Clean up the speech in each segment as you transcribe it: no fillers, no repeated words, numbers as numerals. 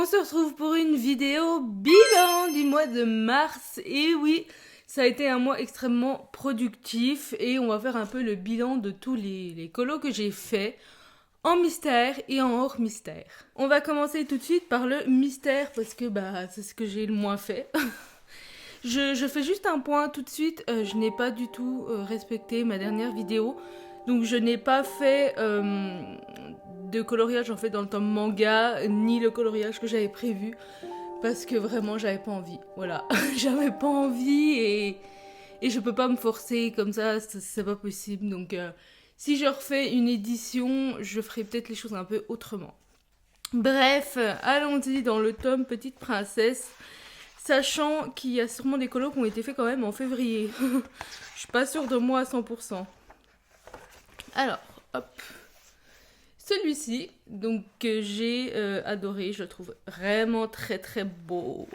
On se retrouve pour une vidéo bilan du mois de mars. Et oui, ça a été un mois extrêmement productif et on va faire un peu le bilan de tous les colos que j'ai fait en mystère et en hors mystère. On va commencer tout de suite par le mystère parce que c'est ce que j'ai le moins fait. Je fais juste un point tout de suite, je n'ai pas du tout respecté ma dernière vidéo. Donc je n'ai pas fait de coloriage en fait dans le tome manga, ni le coloriage que j'avais prévu. Parce que vraiment j'avais pas envie. Voilà, j'avais pas envie et je peux pas me forcer comme ça, c'est pas possible. Donc si je refais une édition, je ferai peut-être les choses un peu autrement. Bref, allons-y dans le tome Petite Princesse. Sachant qu'il y a sûrement des colos qui ont été faits quand même en février. Je suis pas sûre de moi à 100%. Alors, hop. Celui-ci, donc que j'ai adoré, je le trouve vraiment très très beau.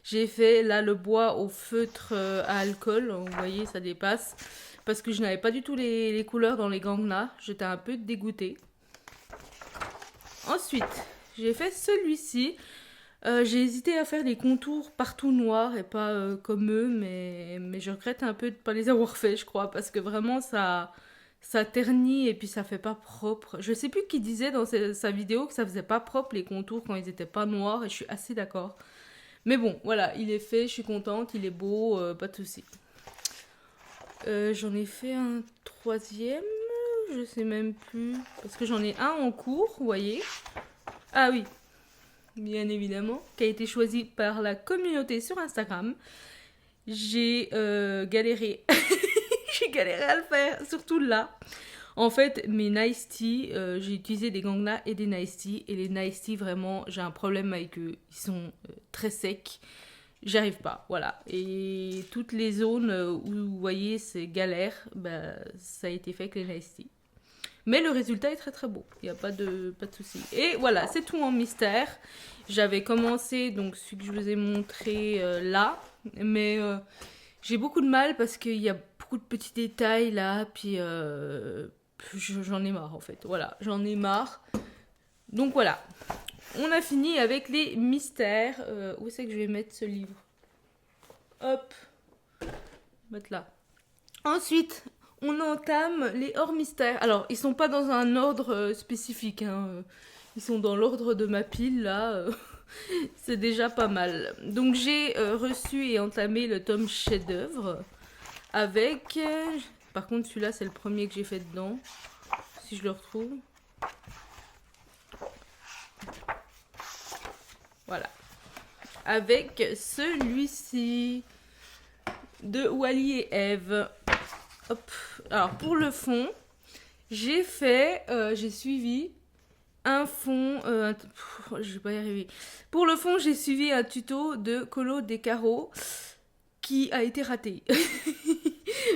J'ai fait là le bois au feutre à alcool, vous voyez ça dépasse. Parce que je n'avais pas du tout les couleurs dans les gangnam, j'étais un peu dégoûtée. Ensuite, j'ai fait celui-ci. J'ai hésité à faire des contours partout noirs et pas comme eux, mais je regrette un peu de ne pas les avoir fait, je crois, parce que vraiment ça ternit et puis ça fait pas propre. Je sais plus qui disait dans sa vidéo que ça faisait pas propre les contours quand ils étaient pas noirs et je suis assez d'accord. Mais bon, voilà, il est fait, je suis contente, il est beau, pas de soucis. J'en ai fait un troisième, je sais même plus, parce que j'en ai un en cours, vous voyez. Ah oui, bien évidemment, qui a été choisi par la communauté sur Instagram. J'ai galéré. J'ai galéré à le faire, surtout là. En fait, mes Nice Tea, j'ai utilisé des gangnam et des Nice Tea. Et les Nice Tea, vraiment, j'ai un problème avec eux. Ils sont très secs. J'arrive pas, voilà. Et toutes les zones où vous voyez c'est galère, ça a été fait avec les Nice Tea. Mais le résultat est très très beau, il n'y a pas de souci. Et voilà, c'est tout en mystère. J'avais commencé, donc celui que je vous ai montré là, mais j'ai beaucoup de mal parce qu'il y a beaucoup de petits détails là, puis j'en ai marre en fait. Voilà, j'en ai marre. Donc voilà, on a fini avec les mystères. Où c'est que je vais mettre ce livre? Hop, mettre là. Ensuite, on entame les hors mystères. Alors, ils sont pas dans un ordre spécifique, hein. Ils sont dans l'ordre de ma pile là. C'est déjà pas mal. Donc j'ai reçu et entamé le tome chef-d'œuvre avec. Par contre, celui-là c'est le premier que j'ai fait dedans. Si je le retrouve. Voilà. Avec celui-ci de Wally et Eve. Hop. Alors pour le fond, j'ai suivi un fond, je vais pas y arriver. Pour le fond, j'ai suivi un tuto de Colo des carreaux qui a été raté.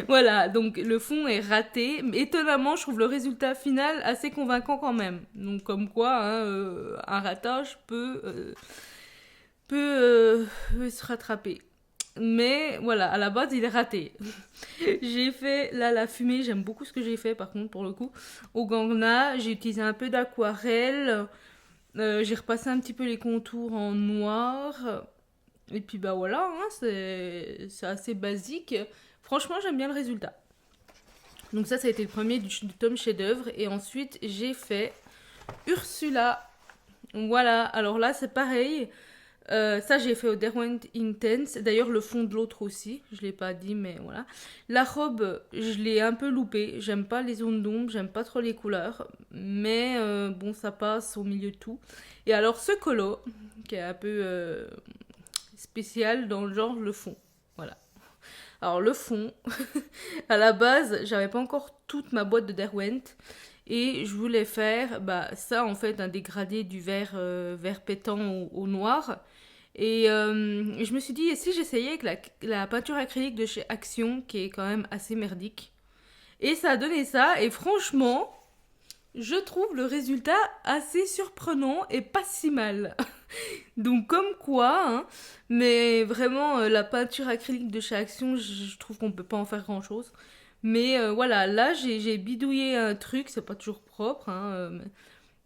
Voilà, donc le fond est raté. Mais étonnamment, je trouve le résultat final assez convaincant quand même. Donc comme quoi, hein, un ratage peut se rattraper. Mais voilà, à la base, il est raté. J'ai fait, là, la fumée, j'aime beaucoup ce que j'ai fait, par contre, pour le coup. Au gangnam, j'ai utilisé un peu d'aquarelle. J'ai repassé un petit peu les contours en noir. Et puis, voilà, hein, c'est assez basique. Franchement, j'aime bien le résultat. Donc ça a été le premier du tome chef-d'œuvre. Et ensuite, j'ai fait Ursula. Voilà, alors là, c'est pareil. Ça, j'ai fait au Derwent Intense. D'ailleurs, le fond de l'autre aussi. Je ne l'ai pas dit, mais voilà. La robe, je l'ai un peu loupée. J'aime pas les zones d'ombre, j'aime pas trop les couleurs. Mais bon, ça passe au milieu de tout. Et alors, ce colo, qui est un peu spécial dans le genre, le fond. Voilà. Alors, le fond, à la base, j'avais pas encore toute ma boîte de Derwent. Et je voulais faire ça, en fait, un dégradé du vert pétant au noir. Et je me suis dit, et si j'essayais avec la peinture acrylique de chez Action, qui est quand même assez merdique. Et ça a donné ça, et franchement, je trouve le résultat assez surprenant et pas si mal. Donc comme quoi, hein, mais vraiment, la peinture acrylique de chez Action, je trouve qu'on peut pas en faire grand-chose. Mais voilà, là, j'ai bidouillé un truc, c'est pas toujours propre, hein,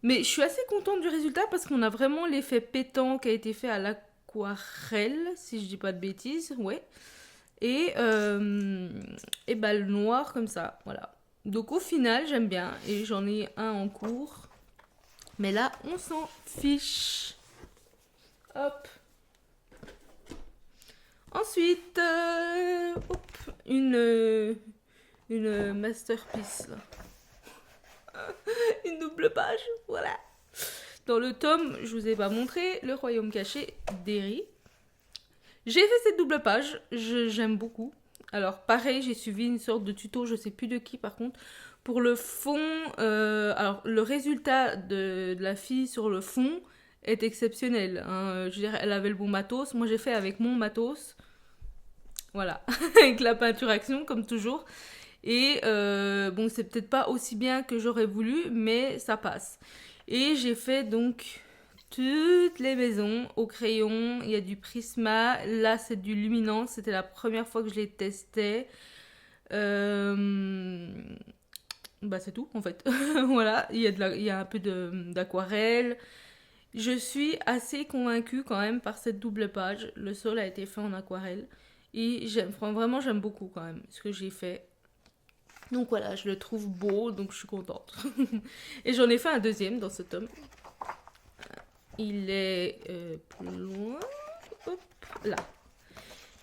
Mais je suis assez contente du résultat parce qu'on a vraiment l'effet pétant qui a été fait à l'aquarelle, si je dis pas de bêtises, ouais. Et, euh, et bah, le noir comme ça, voilà. Donc au final, j'aime bien et j'en ai un en cours. Mais là, on s'en fiche. Hop. Ensuite, hop, une masterpiece, là. Une double page, voilà. Dans le tome, je vous ai pas montré, Le Royaume caché d'Eri. J'ai fait cette double page, j'aime beaucoup. Alors pareil, j'ai suivi une sorte de tuto, je sais plus de qui par contre. Pour le fond, alors le résultat de la fille sur le fond est exceptionnel, hein. Je veux dire, elle avait le bon matos. Moi j'ai fait avec mon matos. Voilà, avec la peinture action comme toujours. Et bon, c'est peut-être pas aussi bien que j'aurais voulu, mais ça passe. Et j'ai fait donc toutes les maisons au crayon. Il y a du Prisma, là c'est du Luminance, c'était la première fois que je les testais. Euh, Bah c'est tout en fait. Voilà, il y a un peu d'aquarelle. Je suis assez convaincue quand même par cette double page. Le sol a été fait en aquarelle. Et vraiment j'aime beaucoup quand même ce que j'ai fait. Donc voilà, je le trouve beau, donc je suis contente. Et j'en ai fait un deuxième dans ce tome. Il est plus loin. Hop, là.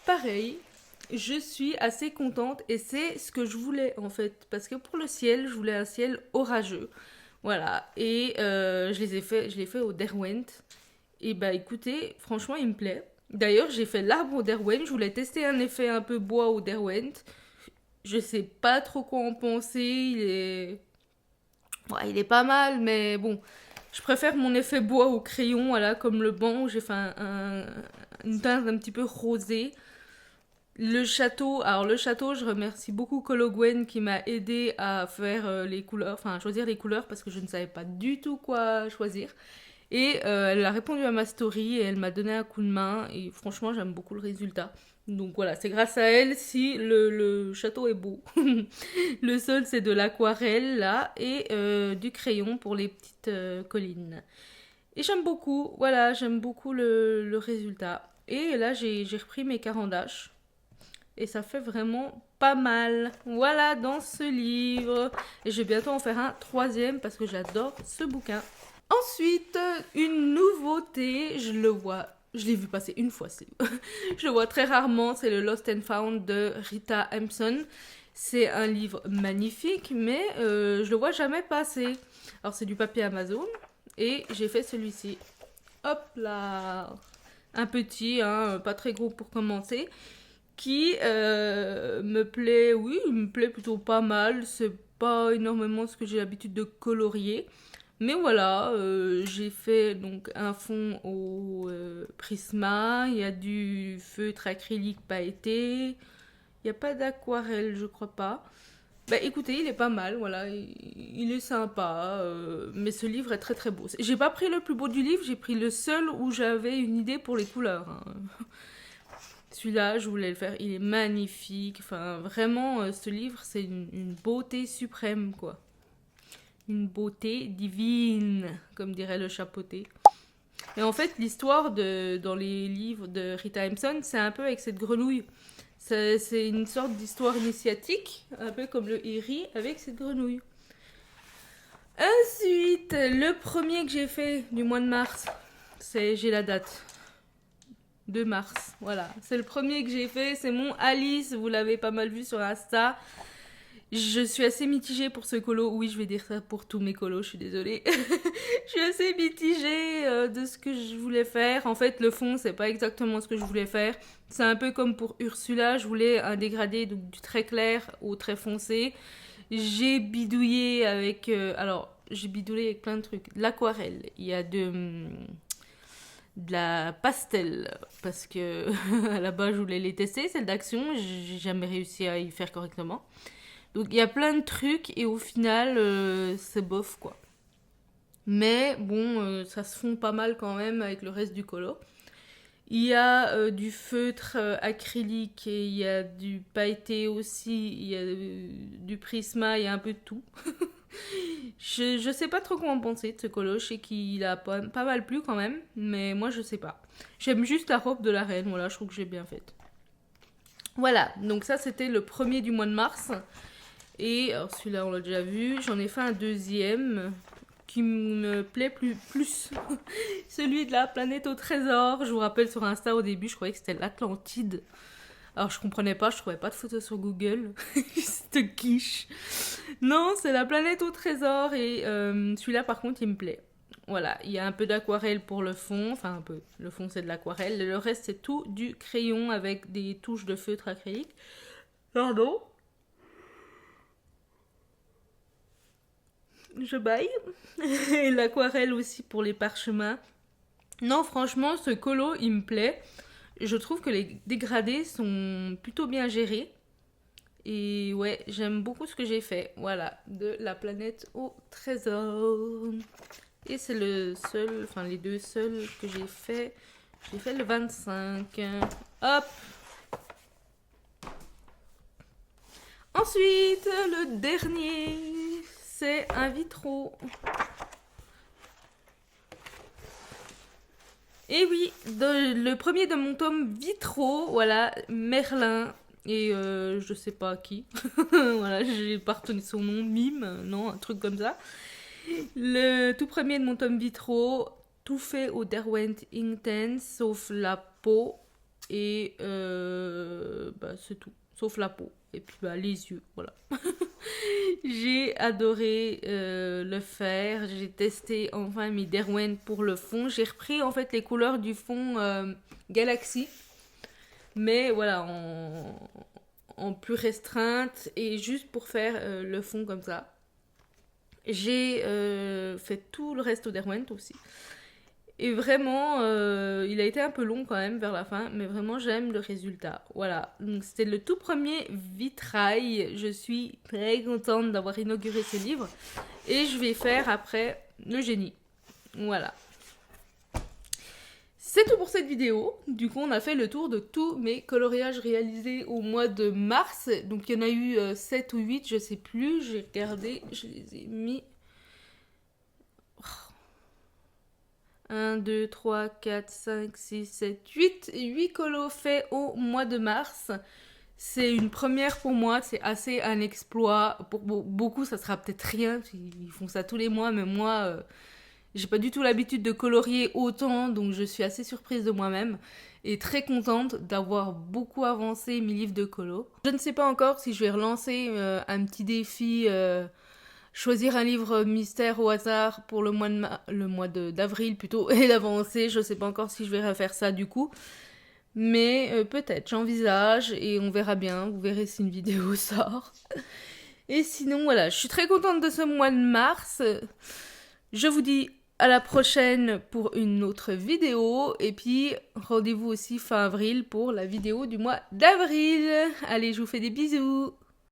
Pareil, je suis assez contente et c'est ce que je voulais en fait. Parce que pour le ciel, je voulais un ciel orageux. Voilà. Et je l'ai fait au Derwent. Et bah écoutez, franchement, il me plaît. D'ailleurs, j'ai fait l'arbre au Derwent. Je voulais tester un effet un peu bois au Derwent. Je sais pas trop quoi en penser. Ouais, il est pas mal, mais bon. Je préfère mon effet bois au crayon, voilà, comme le banc où j'ai fait une teinte un petit peu rosée. Le château, alors le château, je remercie beaucoup Colo Gwen qui m'a aidé à faire les couleurs, enfin à choisir les couleurs parce que je ne savais pas du tout quoi choisir. Et elle a répondu à ma story et elle m'a donné un coup de main et franchement j'aime beaucoup le résultat. Donc voilà, c'est grâce à elle si le château est beau. Le sol c'est de l'aquarelle là et du crayon pour les petites collines. Et j'aime beaucoup, voilà, j'aime beaucoup le résultat. Et là j'ai repris mes carandaches et ça fait vraiment pas mal. Voilà dans ce livre. Et je vais bientôt en faire un troisième parce que j'adore ce bouquin. Ensuite, une nouveauté, je l'ai vu passer une fois, je le vois très rarement, c'est le Lost and Found de Rita Hampson. C'est un livre magnifique, mais je le vois jamais passer. Alors c'est du papier Amazon, et j'ai fait celui-ci. Hop là, un petit, hein, pas très gros pour commencer, qui me plaît, oui, il me plaît plutôt pas mal. C'est pas énormément ce que j'ai l'habitude de colorier. Mais voilà, j'ai fait donc un fond au Prisma, il y a du feutre acrylique pailleté, il n'y a pas d'aquarelle, je crois pas. Bah écoutez, il est pas mal, voilà, il est sympa, mais ce livre est très très beau. J'ai pas pris le plus beau du livre, j'ai pris le seul où j'avais une idée pour les couleurs, hein. Celui-là, je voulais le faire, il est magnifique, enfin vraiment, ce livre, c'est une beauté suprême, quoi. Une beauté divine, comme dirait le chapeauté. Et en fait, l'histoire dans les livres de Rita Hampson, c'est un peu avec cette grenouille. C'est une sorte d'histoire initiatique, un peu comme le Iri avec cette grenouille. Ensuite, le premier que j'ai fait du mois de mars, j'ai la date. 2 mars, voilà. C'est le premier que j'ai fait, c'est mon Alice, vous l'avez pas mal vu sur Insta. Je suis assez mitigée pour ce colo. Oui, je vais dire ça pour tous mes colos, je suis désolée. Je suis assez mitigée de ce que je voulais faire. En fait, le fond, c'est pas exactement ce que je voulais faire. C'est un peu comme pour Ursula, je voulais un dégradé donc, du très clair au très foncé. J'ai bidouillé avec... j'ai bidouillé avec plein de trucs. De l'aquarelle, il y a de la pastel, parce que à la base, je voulais les tester, celle d'action. J'ai jamais réussi à y faire correctement. Donc il y a plein de trucs et au final c'est bof quoi. Mais bon, ça se fond pas mal quand même avec le reste du colo. Il y a du feutre acrylique et il y a du pailleté aussi, il y a du prisma, il y a un peu de tout. Je sais pas trop quoi en penser de ce colo. Je sais qu'il a pas mal plu quand même, mais moi je sais pas. J'aime juste la robe de la reine, voilà, je trouve que j'ai bien faite. Voilà, donc ça c'était le premier du mois de mars. Et alors celui-là on l'a déjà vu, j'en ai fait un deuxième qui me plaît plus. Celui de la planète au trésor. Je vous rappelle sur Insta au début, je croyais que c'était l'Atlantide. Alors je comprenais pas, je trouvais pas de photos sur Google. Cette quiche. Non, c'est la planète au trésor et celui-là par contre il me plaît. Voilà, il y a un peu d'aquarelle pour le fond, enfin un peu, le fond c'est de l'aquarelle, le reste c'est tout du crayon avec des touches de feutre acrylique. Pardon. Je baille. Et l'aquarelle aussi pour les parchemins. Non, franchement, ce colo, il me plaît. Je trouve que les dégradés sont plutôt bien gérés. Et ouais, j'aime beaucoup ce que j'ai fait. Voilà, de la planète au trésor. Et c'est le seul, enfin les deux seuls que j'ai fait. J'ai fait le 25. Hop. Ensuite, le dernier, c'est un vitro. Et oui, le premier de mon tome vitro, voilà, Merlin. Et je sais pas qui. Voilà, j'ai pas retenu son nom, Mime, non, un truc comme ça. Le tout premier de mon tome vitro, tout fait au Derwent Inktense, sauf la peau. Et bah, c'est tout, sauf la peau. Et puis bah, les yeux, voilà. J'ai adoré le faire. J'ai testé enfin mes Derwent pour le fond. J'ai repris en fait les couleurs du fond Galaxy. Mais voilà, en plus restreinte et juste pour faire le fond comme ça. J'ai fait tout le reste au Derwent aussi. Et vraiment, il a été un peu long quand même vers la fin, mais vraiment j'aime le résultat. Voilà, donc c'était le tout premier vitrail. Je suis très contente d'avoir inauguré ce livre. Et je vais faire après le génie. Voilà. C'est tout pour cette vidéo. Du coup, on a fait le tour de tous mes coloriages réalisés au mois de mars. Donc il y en a eu 7 ou 8, je sais plus. J'ai regardé, je les ai mis... 1, 2, 3, 4, 5, 6, 7, 8. 8 colos faits au mois de mars. C'est une première pour moi, c'est assez un exploit. Pour beaucoup, ça sera peut-être rien. Ils font ça tous les mois, mais moi, j'ai pas du tout l'habitude de colorier autant, donc je suis assez surprise de moi-même. Et très contente d'avoir beaucoup avancé mes livres de colo. Je ne sais pas encore si je vais relancer un petit défi... choisir un livre mystère au hasard pour le mois d'avril plutôt et l'avancer. Je sais pas encore si je vais refaire ça du coup. Mais peut-être, j'envisage et on verra bien. Vous verrez si une vidéo sort. Et sinon, voilà, je suis très contente de ce mois de mars. Je vous dis à la prochaine pour une autre vidéo. Et puis, rendez-vous aussi fin avril pour la vidéo du mois d'avril. Allez, je vous fais des bisous.